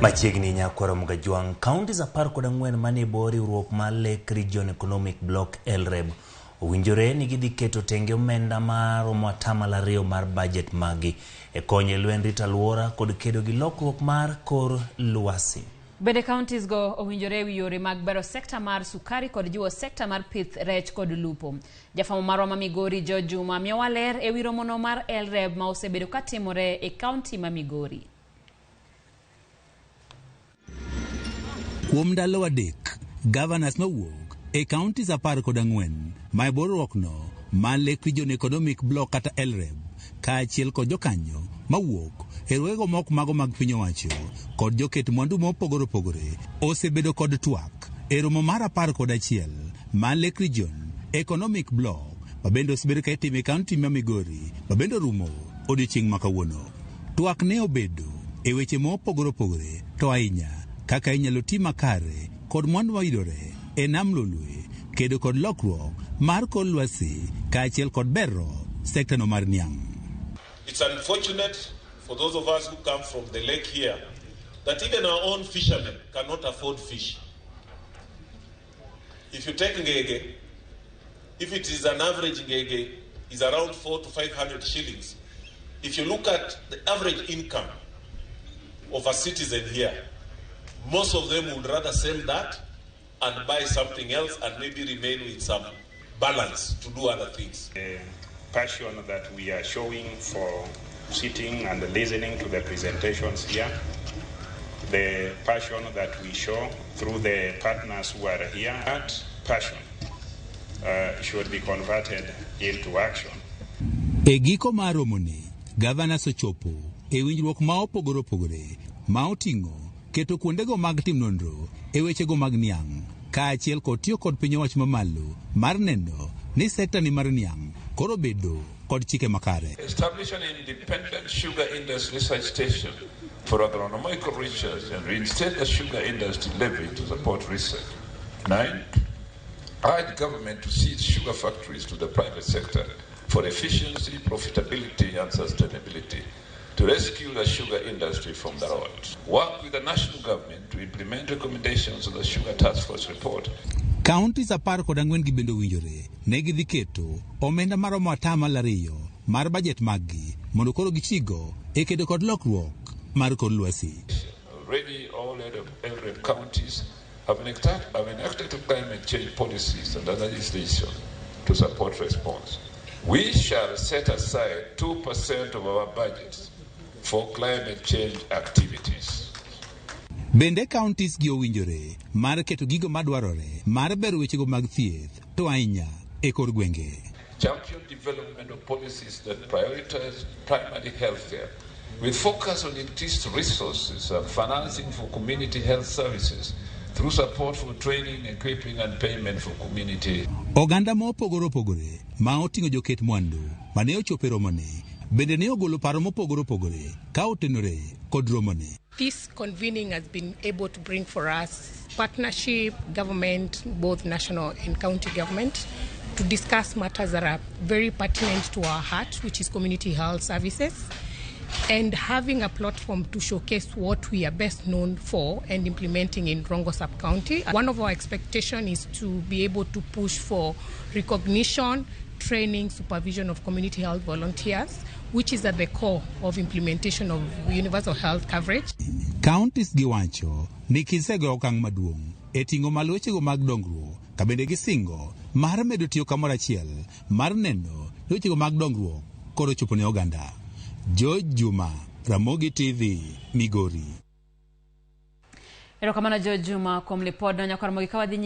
Machiegni nyakwaro Mugajwang, counties 14 manie bor riwruok mar Lake Region Economic Block LREB owinjore ni gidhi keto tenge omenda maromo 2% mar budget magi e konyo lweny rito alwora kod kedo gi lokruok mar kor lwasi. Bende counties go owinjore wi yore mag bero sekta mar sukari kod jiwo sekta mar pith rech kod lupo. Jafamo marwa ma Migori George Juma miyowa ler e wi romono mar LREB ma osebedo katimore e county ma Migori. Kuom ndalo adek, governors nowuok e counties 14 ma borruokno ma Lake Region Economic Block kata LREB kaachiel kod jokanyo mawuok e rwego mok mago mag piny owacho kod joket mwandu mopogore opogore osebedo kod twak e romo mar 11 ma Lake Region Economic Block mabende osebedo ka itime county ma Migori mabende rumo odiochieng' ma kawuono. Twak ne obedo e weche mopogore opogore to ahinya kaka inyalo ti makare kod mwandu mayudore e nam lolwe kedo kod lokruok mar kor lwasi kaachiel kod bero sekta no mar niang'. It's unfortunate for those of us who come from the lake here that even our own fishermen cannot afford fish. If you take ngege, if it is an average ngege is around 400 to 500 shillings. If you look at the average income of a citizen here, most of them would rather sell that and buy something else and maybe remain with some balance to do other things. The passion that we are showing for sitting and listening to the presentations here, the passion that we show through the partners who are here, that passion should be converted into action. E giko mar romoni, governors ochopo e winjruok ma opogore opogore ma oting'o keto kuondego mag tim nonro e wechego mag niang' kaachiel kod tiyo kod piny owacho mamalo mar neno ni sekta ni mar niang' koro bedo kod chike makare. Establish an independent sugar industry research station for agronomical research and reinstate the sugar industry levy to support research. 9. Urge government to cede sugar factories to the private sector for efficiency, profitability and sustainability, to rescue the sugar industry from the road. Work with the national government to implement recommendations of the Sugar Task Force report. Counties 14 gi bende winjore ne gidhi keto omenda maromo 2% mar budget maggi mondo koro gichigo e kedo kod lokruok mar kor lwasi. Already all LREB counties have enacted climate change policies and other legislation to support response. We shall set aside 2% of our budgets for climate change activities. Bende counties gi owinjore mar keto gigo madwarore mar bero wechego mag thieth to ahinya e kor gwenge. Champion development of policies that prioritize primary health care with focus on increased resources and financing for community health services through support for training, equipping and payment for community. Oganda mopogore opogore ma oting'o joket mwandu mane ochopo e romoni bende ne ogolo paro mopogore opogore ka otenore kod romoni. This convening has been able to bring for us partnership, government, both national and county government, to discuss matters that are very pertinent to our heart, which is community health services, and having a platform to showcase what we are best known for and implementing in Rongo Sub-County. One of our expectations is to be able to push for recognition, training, supervision of community health volunteers, which is at the core of implementation of universal health coverage. Counties giwacho ni kisego okang' maduong' e ting'o malo wechego mag dongruok ka bende gisingo mar medo tiyo kamoro achiel mar neno wechego mag dongruok koro chopo ne oganda. George Juma, Ramogi TV, Migori. Erokamano George Juma kuom lipod no nyakwaro Ramogi kawadhi